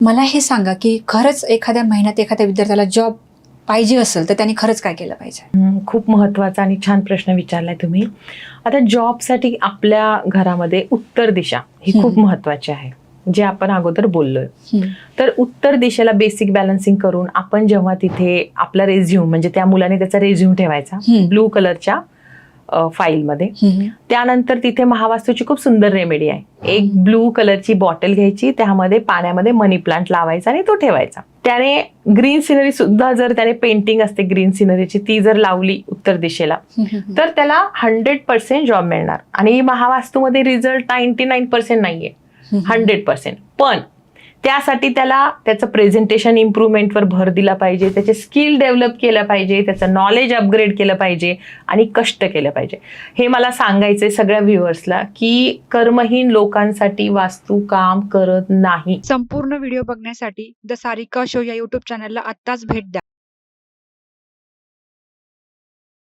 मला हे सांगा की खरंच एखाद्या महिन्यात एखाद्या विद्यार्थ्याला जॉब पाहिजे असेल तर त्यांनी खरंच काय केलं पाहिजे? खूप महत्त्वाचा आणि छान प्रश्न विचारलाय तुम्ही. आता जॉबसाठी आपल्या घरामध्ये उत्तर दिशा ही खूप महत्त्वाची आहे, जे आपण अगोदर बोललोय. तर उत्तर दिशेला बेसिक बॅलन्सिंग करून आपण जेव्हा तिथे आपला रेझ्यूम, म्हणजे त्या मुलाने त्याचा रेझ्यूम ठेवायचा ब्लू कलरच्या फाईलमध्ये. त्यानंतर तिथे महावास्तूची खूप सुंदर रेमेडी आहे. एक ब्लू कलरची बॉटल घ्यायची, त्यामध्ये पाण्यामध्ये मनी प्लांट लावायचा आणि तो ठेवायचा. त्याने ग्रीन सिनरी सुद्धा, जर त्याने पेंटिंग असते ग्रीन सिनरीची, ती जर लावली उत्तर दिशेला तर त्याला 100% जॉब मिळणार. आणि महावास्तूमध्ये रिझल्ट 99% नाहीये, 100%. पण त्यासाठी त्याला त्याचं प्रेझेंटेशन इम्प्रूव्हमेंटवर भर दिला पाहिजे, त्याचे स्किल डेव्हलप केलं पाहिजे, त्याचं नॉलेज अपग्रेड केलं पाहिजे आणि कष्ट केलं पाहिजे. हे मला सांगायचंय सगळ्या व्ह्युअर्सला की कर्महीन लोकांसाठी वास्तू काम करत नाही. संपूर्ण व्हिडिओ बघण्यासाठी द सारिका शो या युट्यूब चॅनलला आत्ताच भेट द्या.